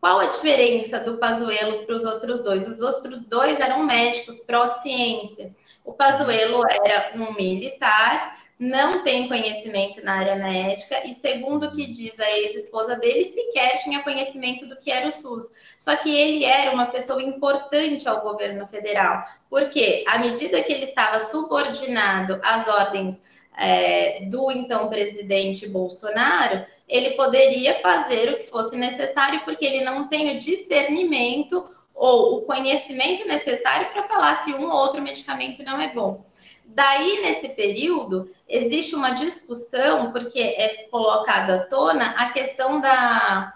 Qual a diferença do Pazuello para os outros dois? Os outros dois eram médicos pró-ciência. O Pazuello era um militar, não tem conhecimento na área médica, e segundo o que diz a ex-esposa dele, sequer tinha conhecimento do que era o SUS. Só que ele era uma pessoa importante ao governo federal, porque à medida que ele estava subordinado às ordens do então presidente Bolsonaro, ele poderia fazer o que fosse necessário, porque ele não tem o discernimento ou o conhecimento necessário para falar se um ou outro medicamento não é bom. Daí, nesse período, existe uma discussão, porque é colocado à tona a questão da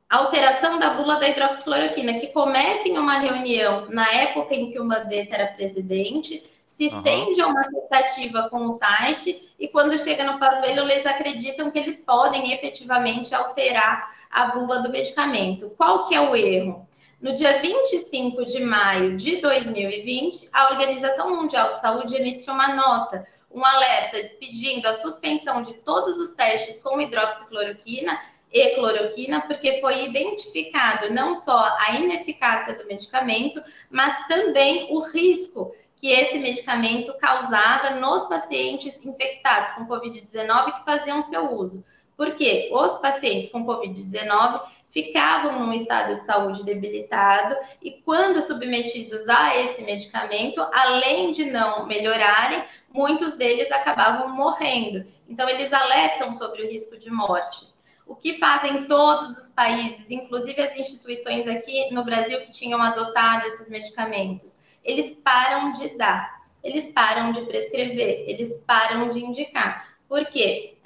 alteração da bula da hidroxicloroquina, que começa em uma reunião na época em que o Mandetta era presidente, se estende a uma tentativa com o Taishi, e quando chega no Pazuello, eles acreditam que eles podem efetivamente alterar a bula do medicamento. Qual que é o erro? No dia 25 de maio de 2020, a Organização Mundial de Saúde emitiu uma nota, um alerta pedindo a suspensão de todos os testes com hidroxicloroquina e cloroquina, porque foi identificado não só a ineficácia do medicamento, mas também o risco que esse medicamento causava nos pacientes infectados com Covid-19 que faziam seu uso. Porque os pacientes com Covid-19 ficavam num estado de saúde debilitado e, quando submetidos a esse medicamento, além de não melhorarem, muitos deles acabavam morrendo. Então, eles alertam sobre o risco de morte. O que fazem todos os países, inclusive as instituições aqui no Brasil que tinham adotado esses medicamentos? Eles param de dar, eles param de prescrever, eles param de indicar. Por quê?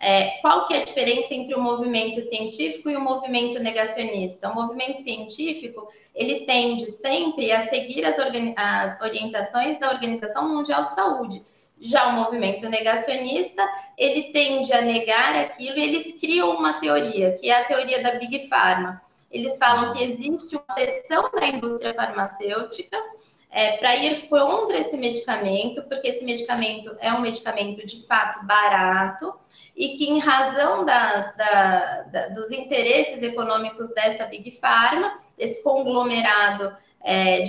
Qual que é a diferença entre o movimento científico e o movimento negacionista? O movimento científico, ele tende sempre a seguir as orientações da Organização Mundial de Saúde. Já o movimento negacionista, ele tende a negar aquilo e eles criam uma teoria, que é a teoria da Big Pharma. Eles falam que existe uma pressão da indústria farmacêutica para ir contra esse medicamento, porque esse medicamento é um medicamento de fato barato e que, em razão dos interesses econômicos dessa Big Pharma, esse conglomerado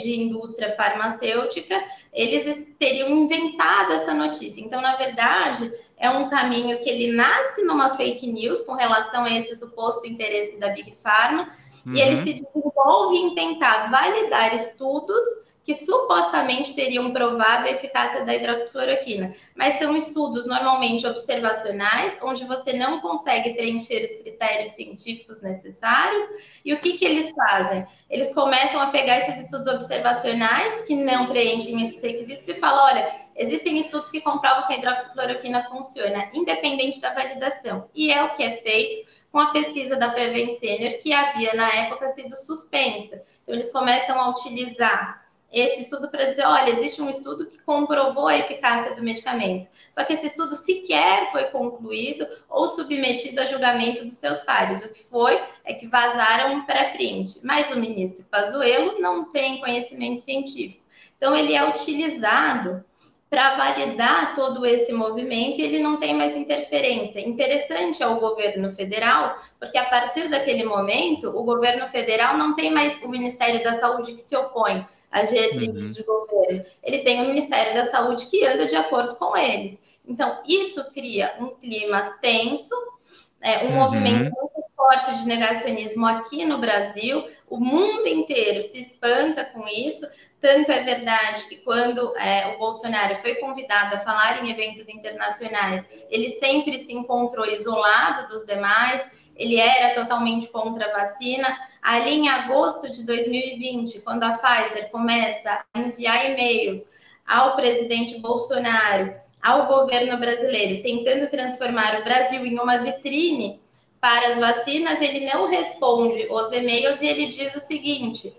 de indústria farmacêutica, eles teriam inventado essa notícia. Então, na verdade, é um caminho que ele nasce numa fake news com relação a esse suposto interesse da Big Pharma, e ele se desenvolve em tentar validar estudos que supostamente teriam provado a eficácia da hidroxicloroquina. Mas são estudos normalmente observacionais, onde você não consegue preencher os critérios científicos necessários. E o que eles fazem? Eles começam a pegar esses estudos observacionais, que não preenchem esses requisitos, e falam, olha, existem estudos que comprovam que a hidroxicloroquina funciona, independente da validação. E é o que é feito com a pesquisa da Prevent Senior, que havia, na época, sido suspensa. Então, eles começam a utilizar esse estudo para dizer, olha, existe um estudo que comprovou a eficácia do medicamento. Só que esse estudo sequer foi concluído ou submetido a julgamento dos seus pares. O que foi é que vazaram um pré-print. Mas o ministro Pazuello não tem conhecimento científico. Então, ele é utilizado para validar todo esse movimento e ele não tem mais interferência. Interessante ao governo federal, porque a partir daquele momento, o governo federal não tem mais o Ministério da Saúde que se opõe às diretrizes de governo. Ele tem o Ministério da Saúde que anda de acordo com eles. Então, isso cria um clima tenso, um movimento muito forte de negacionismo aqui no Brasil. O mundo inteiro se espanta com isso. Tanto é verdade que quando o Bolsonaro foi convidado a falar em eventos internacionais, ele sempre se encontrou isolado dos demais, ele era totalmente contra a vacina. Ali em agosto de 2020, quando a Pfizer começa a enviar e-mails ao presidente Bolsonaro, ao governo brasileiro, tentando transformar o Brasil em uma vitrine para as vacinas, ele não responde os e-mails e ele diz o seguinte,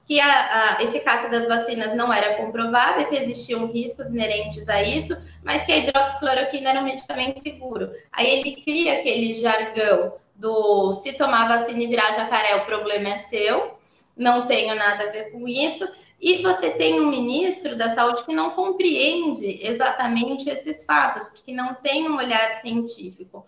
que a eficácia das vacinas não era comprovada, que existiam riscos inerentes a isso, mas que a hidroxicloroquina era um medicamento seguro. Aí ele cria aquele jargão do se tomar vacina e virar jacaré, o problema é seu, não tenho nada a ver com isso. E você tem um ministro da Saúde que não compreende exatamente esses fatos, porque não tem um olhar científico.